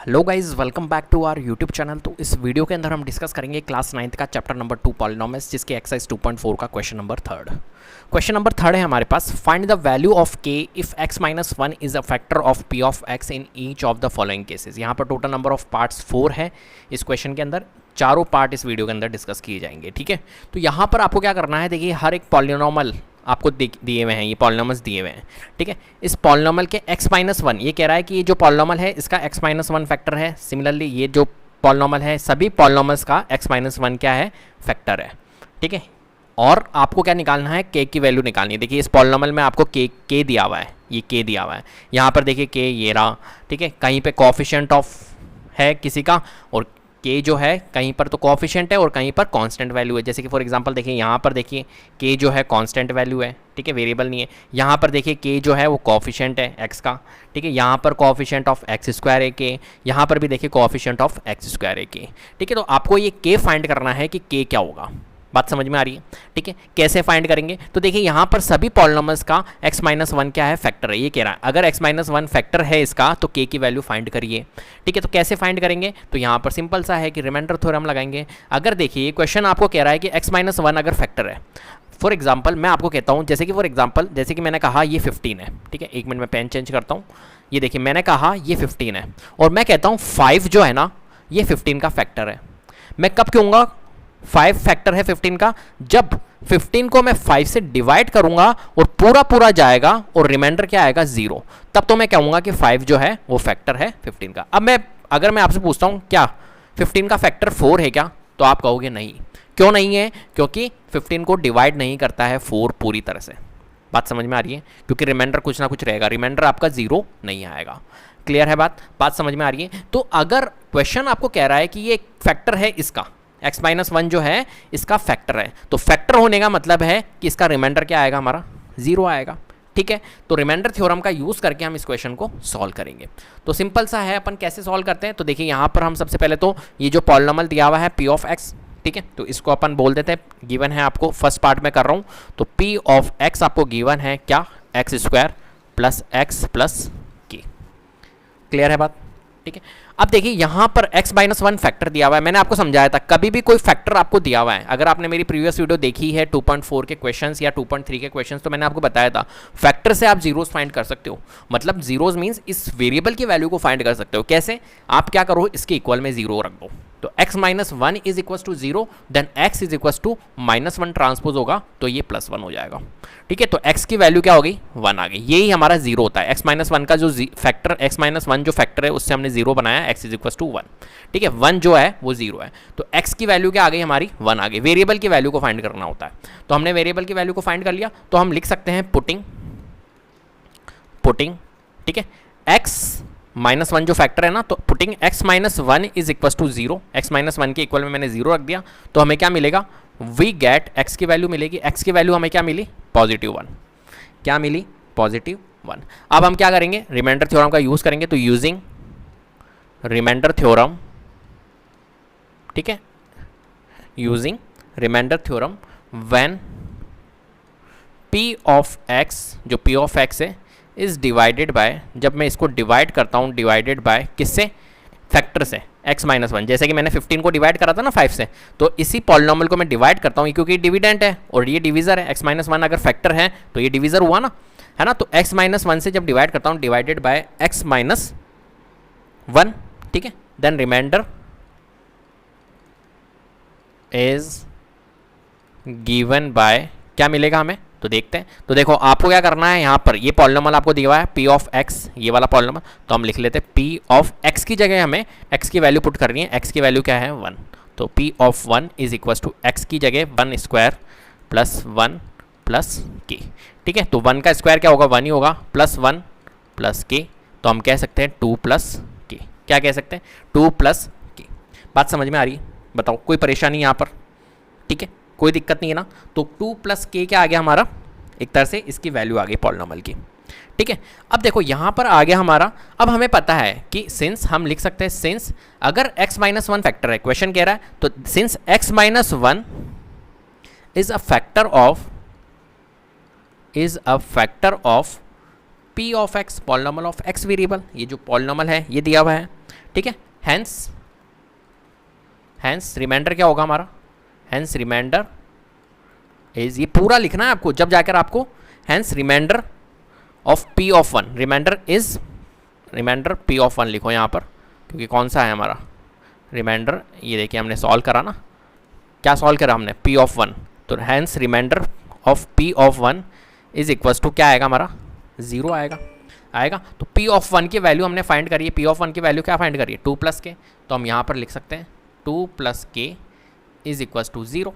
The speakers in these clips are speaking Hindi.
Hello guys, welcome back to our YouTube channel. तो इस वीडियो के अंदर हम डिस्कस करेंगे क्लास 9th का चैप्टर नंबर 2 पॉलिनॉमियल्स, जिसके एक्सरसाइज 2.4 का question number third. Question number third है हमारे पास, फाइंड द वैल्यू ऑफ के if x minus 1 is a factor of p of x in each of the following cases. यहाँ पर टोटल नंबर ऑफ पार्ट्स 4 है इस क्वेश्चन के अंदर। चारों पार्ट इस वीडियो के अंदर डिस्कस किए जाएंगे, ठीक है। तो यहाँ पर आपको क्या करना है, देखिए हर एक पॉलिनॉमल आपको दिए हुए हैं, ये पॉलिनॉमल्स दिए हुए हैं, ठीक है। इस पॉलिनॉमल के x माइनस 1, ये कह रहा है कि ये जो पॉलिनॉमल है इसका x माइनस 1 फैक्टर है। सिमिलरली ये जो पॉलिनॉमल है, सभी पॉलिनॉमल्स का x माइनस 1 क्या है, फैक्टर है, ठीक है। और आपको क्या निकालना है, k की वैल्यू निकालनी है। देखिए इस पॉलिनॉमल में आपको k दिया हुआ है, ये k दिया हुआ है। यहाँ पर देखिए k ये रहा, ठीक है। कहीं पे कोएफिशिएंट ऑफ है किसी का, और k जो है कहीं पर तो कोएफिशिएंट है और कहीं पर कांस्टेंट वैल्यू है। जैसे कि फॉर एग्जांपल देखिए यहाँ पर देखिए k जो है कांस्टेंट वैल्यू है, ठीक है, वेरिएबल नहीं है। यहाँ पर देखिए k जो है वो कोएफिशिएंट है x का, ठीक है। यहाँ पर कोएफिशिएंट ऑफ x स्क्वायर है k, यहाँ पर भी देखिए कोएफिशिएंट ऑफ x स्क्वायर है k, ठीक है। तो आपको ये k फाइंड करना है कि k क्या होगा। बात समझ में आ रही है, ठीक है। कैसे फाइंड करेंगे, तो देखिए यहाँ पर सभी पॉलिनॉमल्स का x माइनस 1 क्या है, फैक्टर है। ये कह रहा है अगर x माइनस 1 फैक्टर है इसका तो k की वैल्यू फाइंड करिए, ठीक है। तो कैसे फाइंड करेंगे, तो यहाँ पर सिंपल सा है कि रिमाइंडर थ्योरम लगाएंगे। अगर देखिए ये क्वेश्चन आपको कह रहा है कि x माइनस 1 अगर फैक्टर है, फॉर एग्जाम्पल मैं आपको कहता हूँ, जैसे कि फॉर एग्जाम्पल जैसे कि मैंने कहा ये 15 है, ठीक है। एक मिनट में पेन चेंज करता हूँ। ये देखिए मैंने कहा ये 15 है और मैं कहता हूँ 5 जो है ना ये 15 का फैक्टर है। मैं कब कहूँगा 5 फैक्टर है 15 का, जब 15 को मैं 5 से डिवाइड करूंगा और पूरा पूरा जाएगा और रिमाइंडर क्या आएगा 0, तब तो मैं कहूंगा कि 5 जो है वो फैक्टर है 15 का। अब अगर मैं आपसे पूछता हूं क्या 15 का फैक्टर 4 है क्या, तो आप कहोगे नहीं। क्यों नहीं है, क्योंकि 15 को डिवाइड नहीं करता है 4 पूरी तरह से। बात समझ में आ रही है, क्योंकि रिमाइंडर कुछ ना कुछ रहेगा, रिमाइंडर आपका 0 नहीं आएगा। क्लियर है बात समझ में आ रही है। तो अगर क्वेश्चन आपको कह रहा है कि ये फैक्टर है इसका, x माइनस 1 जो है इसका फैक्टर है, तो फैक्टर होने का मतलब है कि इसका रिमाइंडर क्या आएगा, हमारा 0 आएगा, ठीक है। तो रिमाइंडर थ्योरम का यूज़ करके हम इस क्वेश्चन को सॉल्व करेंगे। तो सिंपल सा है, अपन कैसे सॉल्व करते हैं, तो देखिए यहाँ पर हम सबसे पहले तो ये जो पॉलिनॉमियल दिया हुआ है p ऑफ x, ठीक है, तो इसको अपन बोल देते हैं, गिवन है आपको, फर्स्ट पार्ट में कर रहा हूँ। तो p ऑफ x आपको गिवन है क्या, x square plus x plus k। Clear है बात, ठीक है। अब देखिए यहाँ पर x माइनस 1 फैक्टर दिया हुआ है। मैंने आपको समझाया था, कभी भी कोई फैक्टर आपको दिया हुआ है, अगर आपने मेरी प्रीवियस वीडियो देखी है 2.4 के क्वेश्चंस या 2.3 के क्वेश्चंस, तो मैंने आपको बताया था फैक्टर से आप जीरोस फाइंड कर सकते हो। मतलब जीरोस मींस इस वेरिएबल की वैल्यू को फाइंड कर सकते हो। कैसे, आप क्या करो, इसके इक्वल में 0 रख दो, तो x minus 1 is equal to 0, then x is equal to minus 1 transpose होगा तो ये प्लस 1 हो जाएगा, ठीक है। तो x की वैल्यू क्या हो गई, 1 आ गई। यही हमारा 0 होता है। x माइनस 1 का जो फैक्टर, x माइनस 1 जो फैक्टर है उससे हमने 0 बनाया, x इज इक्वल टू 1, ठीक है। 1 जो है वो 0 है, तो x की वैल्यू क्या आ गई हमारी, 1 आ गई। वेरिएबल की वैल्यू को फाइंड करना होता है, तो हमने वेरिएबल की वैल्यू को फाइंड कर लिया। तो हम लिख सकते हैं पुटिंग, ठीक है, x माइनस 1 जो फैक्टर है ना, तो putting x minus 1 is equal to 0, x minus 1 के इक्वल में मैंने 0 रख दिया, तो हमें क्या मिलेगा, वी गेट x की वैल्यू मिलेगी, x की वैल्यू हमें क्या मिली, +1। क्या मिली, +1। अब हम क्या करेंगे, रिमाइंडर थ्योरम का यूज करेंगे। तो यूजिंग रिमाइंडर थ्योरम, ठीक है, using remainder theorem when p of x, जो p ऑफ x है, इज डिवाइडेड बाय, जब मैं इसको डिवाइड करता हूँ, डिवाइडेड बाय किससे, फैक्टर से, x माइनस 1। जैसे कि मैंने 15 को डिवाइड करा था ना 5 से, तो इसी पॉलिनॉमियल को मैं डिवाइड करता हूँ, क्योंकि डिविडेंट है और ये डिवीजर है। x माइनस 1 अगर फैक्टर है तो ये डिवीजर हुआ ना, है ना। तो x माइनस 1 से जब डिवाइड करता हूँ, डिवाइडेड बाय x माइनस 1, ठीक है, then remainder is given by, क्या मिलेगा हमें, तो देखते हैं। तो देखो आपको क्या करना है, यहाँ पर ये पॉलिनॉमियल आपको दिया हुआ है p ऑफ x, ये वाला पॉलिनॉमियल, तो हम लिख लेते हैं p ऑफ x की जगह हमें x की वैल्यू पुट करनी है। x की वैल्यू क्या है, 1, तो p of 1 is equal to x की जगह 1 स्क्वायर प्लस 1 प्लस k, ठीक है। तो 1 का स्क्वायर क्या होगा, 1 ही होगा, प्लस 1 प्लस k, तो हम कह सकते हैं 2 प्लस k। क्या कह सकते हैं, 2 प्लस k। बात समझ में आ रही है, बताओ कोई परेशानी यहाँ पर, ठीक है, कोई दिक्कत नहीं है ना। तो 2 प्लस k क्या आ गया हमारा, एक तरह से इसकी वैल्यू आ गई पॉलिनॉमियल की, ठीक है। अब देखो यहाँ पर आ गया हमारा, अब हमें पता है कि सिंस हम लिख सकते हैं, सिंस अगर x माइनस 1 फैक्टर है, क्वेश्चन कह रहा है, तो since x minus 1 is a factor of p of x, polynomial of x variable, ये जो पॉलिनॉमियल है ये दिया हुआ है, ठीक है। हैंस रिमाइंडर क्या होगा हमारा, हैंस रिमाइंडर इज, ये पूरा लिखना है आपको जब जाकर आपको, hence remainder of P of one, remainder is, remainder P of one लिखो यहाँ पर, क्योंकि कौन सा है हमारा रिमाइंडर, ये देखिए हमने सॉल्व करा ना, क्या सॉल्व करा हमने, पी ऑफ वन, तो hence remainder of P of one is equals to क्या आएगा हमारा, 0 आएगा। तो पी ऑफ वन की वैल्यू हमने फाइंड करी है, पी ऑफ वन की वैल्यू क्या फाइंड करिए, 2 + k, तो हम यहाँ पर लिख सकते हैं 2 + k is equals to 0,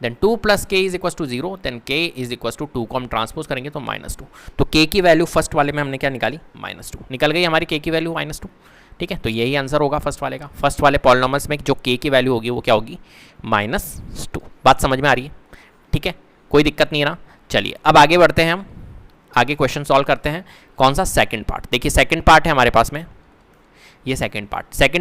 then 2 + k is equals to 0, then k is equals to 2 को हम ट्रांसपोज करेंगे तो -2, तो k की वैल्यू फर्स्ट वाले में हमने क्या निकाली, -2 निकल गई हमारी k की वैल्यू -2, ठीक है। तो यही आंसर होगा फर्स्ट वाले का, फर्स्ट वाले पॉलिनॉमियल्स में जो k की वैल्यू होगी वो क्या होगी, -2। बात समझ में आ रही है, ठीक है, कोई दिक्कत नहीं है ना। चलिए अब आगे बढ़ते हैं, हम आगे क्वेश्चन सॉल्व करते हैं। कौन सा, सेकंड पार्ट, देखिए सेकंड पार्ट है हमारे पास में, ये सेकंड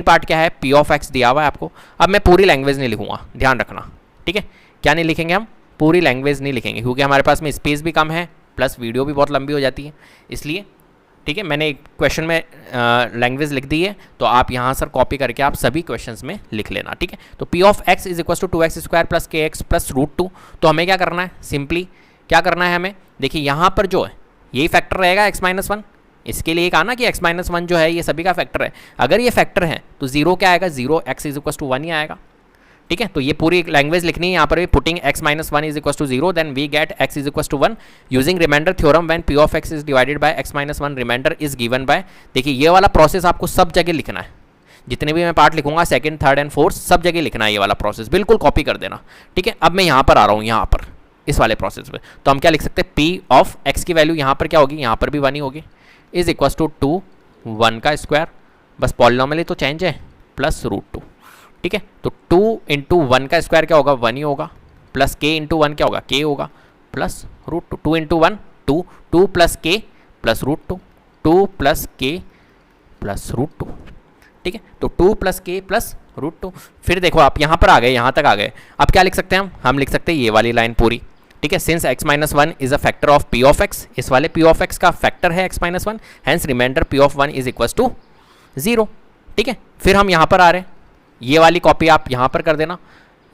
पार्ट क्या है, p ऑफ x दिया हुआ है आपको। अब मैं पूरी लैंग्वेज नहीं लिखूंगा, ध्यान रखना, ठीक है, क्या नहीं लिखेंगे हम, पूरी लैंग्वेज नहीं लिखेंगे, क्योंकि हमारे पास में स्पेस भी कम है, प्लस वीडियो भी बहुत लंबी हो जाती है, इसलिए, ठीक है। मैंने क्वेश्चन में लैंग्वेज लिख दी है, तो आप यहाँ सर कॉपी करके आप सभी क्वेश्चंस में लिख लेना, ठीक है। तो p of x is equal to 2x² + kx + √2, तो हमें क्या करना है, सिंपली क्या करना है हमें, देखिए यहाँ पर जो है यही फैक्टर रहेगा x-1, इसके लिए कहा ना कि x-1 जो है ये सभी का फैक्टर है, अगर ये फैक्टर है तो 0 क्या आएगा, 0 x इज इक्वल टू 1 ही आएगा, ठीक है। तो ये पूरी लैंग्वेज लिखनी है यहाँ पर भी, putting x-1 is equal to 0, then we get x is equal to 1 using remainder theorem when p of x is divided by x-1 remainder is given by, देखिए ये वाला प्रोसेस आपको सब जगह लिखना है, जितने भी मैं पार्ट लिखूंगा सेकंड, थर्ड एंड फोर्थ सब जगह लिखना है ये वाला प्रोसेस, बिल्कुल कॉपी कर देना, ठीक है। अब मैं यहाँ पर आ रहा हूँ, यहाँ पर इस वाले प्रोसेस पे, तो हम क्या लिख सकते हैं, p ऑफ x की वैल्यू यहाँ पर क्या होगी, यहाँ पर भी 1 ही होगी, इज इक्वल टू 2 1 का स्क्वायर, बस पॉलिनॉमियल तो चेंज है, प्लस √2, ठीक है। तो 2 × 1 का स्क्वायर क्या होगा, 1 ही होगा, प्लस k × 1 क्या होगा, k होगा, प्लस √2, 2 × 1 2, 2 + k + √2, 2 + k + √2, ठीक है। तो 2 + k + √2, फिर देखो आप यहाँ पर आ गए, यहाँ तक आ गए, अब क्या लिख सकते हैं हम लिख सकते हैं ये वाली लाइन पूरी, ठीक है। Since x-1 is a factor of p of x, इस वाले p ऑफ x का फैक्टर है x-1, hence remainder p of 1 is equal to 0, ठीक है। फिर हम यहाँ पर आ रहे हैं, ये वाली कॉपी आप यहाँ पर कर देना,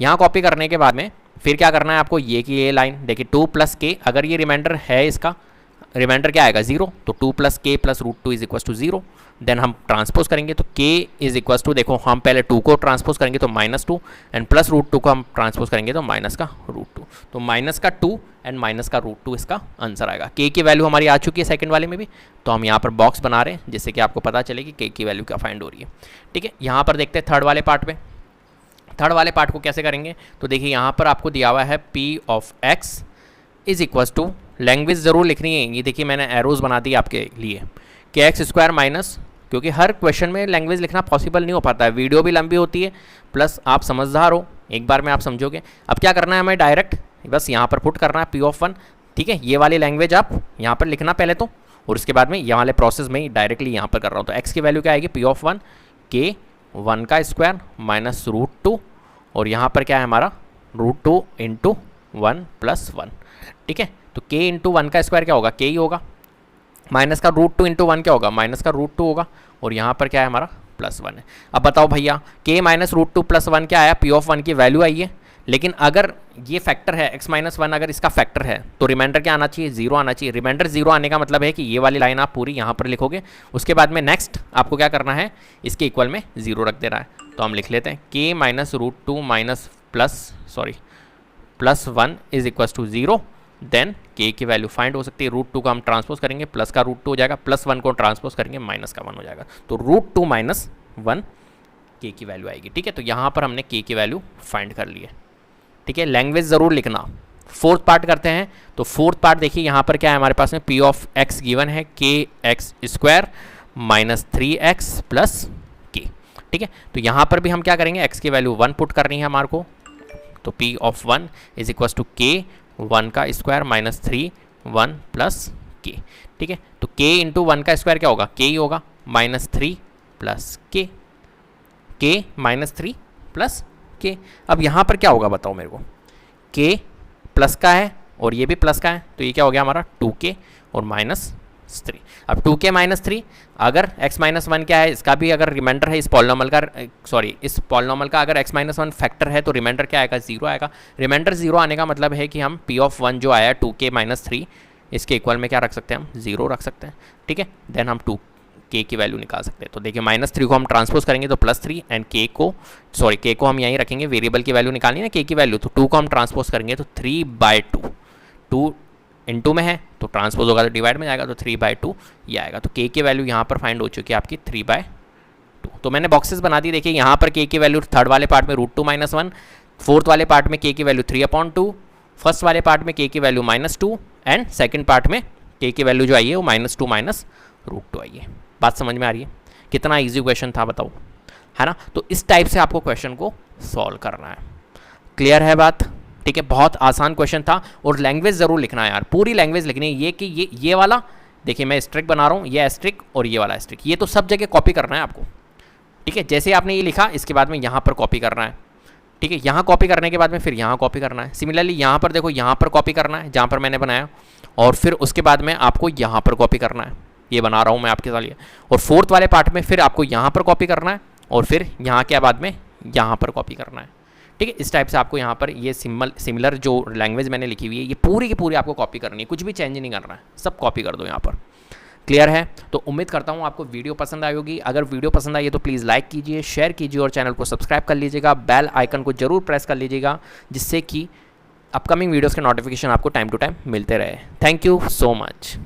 यहाँ कॉपी करने के बाद में फिर क्या करना है आपको, ये की ये लाइन देखिए 2 + k, अगर ये रिमाइंडर है, इसका रिमाइंडर क्या आएगा 0, तो 2 + k + √2 is equal to 0, then हम ट्रांसपोज करेंगे तो k इज इक्वल टू, देखो हम पहले 2 को ट्रांसपोज करेंगे तो -2 एंड प्लस √2 को हम ट्रांसपोज करेंगे तो -√2, तो -2 एंड -√2 इसका आंसर आएगा। k की वैल्यू हमारी आ चुकी है सेकंड वाले में भी, तो हम यहाँ पर बॉक्स बना रहे हैं जिससे कि आपको पता चले कि k की वैल्यू क्या फाइंड हो रही है, ठीक है। यहाँ पर देखते हैं थर्ड वाले पार्ट में, थर्ड वाले पार्ट को कैसे करेंगे, तो देखिए यहाँ पर आपको दिया हुआ है p of x is equal to, language ज़रूर लिखनी है, ये देखिए मैंने एरोज बना दी आपके लिए, kx² माइनस, क्योंकि हर क्वेश्चन में लैंग्वेज लिखना पॉसिबल नहीं हो पाता है, वीडियो भी लंबी होती है, प्लस आप समझदार हो, एक बार में आप समझोगे। अब क्या करना है हमें, डायरेक्ट बस यहाँ पर पुट करना है p ऑफ 1, ठीक है। ये वाली लैंग्वेज आप यहाँ पर लिखना पहले तो, और उसके बाद में ये वाले प्रोसेस में ही डायरेक्टली यहाँ पर कर रहा हूँ, तो x की वैल्यू क्या आएगी, p ऑफ 1 k 1 का स्क्वायर माइनस √2, और यहाँ पर क्या है हमारा √2 × 1 + 1, ठीक है। तो k × 1 का स्क्वायर क्या होगा, k ही होगा, माइनस का √2 × 1 क्या होगा, माइनस का √2 होगा, और यहाँ पर क्या है हमारा +1 है। अब बताओ भैया k - √2 + 1 क्या आया, p ऑफ 1 की वैल्यू आई है, लेकिन अगर ये फैक्टर है x-1, अगर इसका फैक्टर है तो रिमाइंडर क्या आना चाहिए, 0 आना चाहिए। रिमाइंडर 0 आने का मतलब है कि ये वाली लाइन आप पूरी यहाँ पर लिखोगे, उसके बाद में नेक्स्ट आपको क्या करना है, इसके इक्वल में 0 रख देना है, तो हम लिख लेते हैं k - +1 is equal to 0, then k की वैल्यू फाइंड हो सकती है, √2 को हम ट्रांसपोज करेंगे, प्लस का √2 हो जाएगा, +1 को ट्रांसपोज करेंगे, माइनस का 1 हो जाएगा, तो √2 - 1 k की वैल्यू आएगी, ठीक है। तो यहाँ पर हमने k की वैल्यू फाइंड कर ली है, ठीक है। लैंग्वेज ज़रूर लिखना। फोर्थ पार्ट करते हैं, तो फोर्थ पार्ट देखिए यहाँ पर क्या है हमारे पास में, p ऑफ x गिवन है kx² माइनस 3x + k, ठीक है। तो यहाँ पर भी हम क्या करेंगे, x की वैल्यू 1 पुट करनी है हमारे को, तो p of 1 is equal to k 1 का स्क्वायर माइनस 3 1 + k, ठीक है। तो k × 1 का स्क्वायर क्या होगा, k ही होगा, -3 + k, k -3 + k। अब यहाँ पर क्या होगा बताओ मेरे को, k प्लस का है और ये भी प्लस का है, तो ये क्या हो गया हमारा 2k और 3। अब 2k माइनस 3, अगर x माइनस 1 क्या है, इसका भी अगर रिमाइंडर है इस पॉलिनॉमियल का, इस पॉलिनॉमियल का अगर x माइनस 1 फैक्टर है तो रिमाइंडर क्या आएगा, 0 आएगा। रिमाइंडर 0 आने का मतलब है कि हम p ऑफ 1 जो आया 2k माइनस 3, इसके इक्वल में क्या रख सकते हैं, हम 0 रख सकते हैं, ठीक है। देन हम 2k की वैल्यू निकाल सकते हैं। तो देखिए -3 को हम ट्रांसपोज करेंगे तो +3 एंड k को हम यहीं रखेंगे, वेरिएबल की वैल्यू निकालनी है ना, k की वैल्यू, तो 2 को हम ट्रांसपोज करेंगे तो 3/2, 2 इनटू में है तो ट्रांसपोज होगा तो डिवाइड में जाएगा, तो 3/2 ये आएगा। तो k की वैल्यू यहाँ पर फाइंड हो चुकी है आपकी 3/2। तो मैंने बॉक्सेस बना दी, देखिए यहाँ पर k की वैल्यू थर्ड वाले पार्ट में √2 - 1, फोर्थ वाले पार्ट में k की वैल्यू 3/2, फर्स्ट वाले पार्ट में k की वैल्यू -2 एंड सेकंड पार्ट में k की वैल्यू जो आई है वो -2 - √2 आई है। बात समझ में आ रही है? कितना ईजी क्वेश्चन था बताओ, है ना। तो इस टाइप से आपको क्वेश्चन को सॉल्व करना है। क्लियर है बात? ठीक है, बहुत आसान क्वेश्चन था। और लैंग्वेज ज़रूर लिखना है यार, पूरी लैंग्वेज लिखनी है। ये कि ये वाला देखिए मैं स्ट्रिक बना रहा हूँ, ये एस्ट्रिक और ये वाला एस्ट्रिक, ये तो सब जगह कॉपी करना है आपको, ठीक है। जैसे आपने ये लिखा इसके बाद में यहाँ पर कॉपी करना है, ठीक है। यहाँ कॉपी करने के बाद में फिर यहाँ कॉपी करना है। सिमिलरली यहाँ पर देखो, यहाँ पर कॉपी करना है जहाँ पर मैंने बनाया, और फिर उसके बाद में आपको यहाँ पर कॉपी करना है, ये बना रहा हूँ मैं आपके साथ ये। और फोर्थ वाले पार्ट में फिर आपको यहाँ पर कॉपी करना है, और फिर यहाँ के बाद में यहाँ पर कॉपी करना है, ठीक है। इस टाइप से आपको यहाँ पर ये सिमिलर जो लैंग्वेज मैंने लिखी हुई है, ये पूरी की पूरी आपको कॉपी करनी है, कुछ भी चेंज नहीं करना है, सब कॉपी कर दो यहाँ पर। क्लियर है? तो उम्मीद करता हूँ आपको वीडियो पसंद आई होगी। अगर वीडियो पसंद आई है तो प्लीज़ लाइक कीजिए, शेयर कीजिए और चैनल को सब्सक्राइब कर लीजिएगा। बेल आइकन को जरूर प्रेस कर लीजिएगा, जिससे कि अपकमिंग वीडियोज़ के नोटिफिकेशन आपको टाइम टू टाइम मिलते रहे। Thank you so much.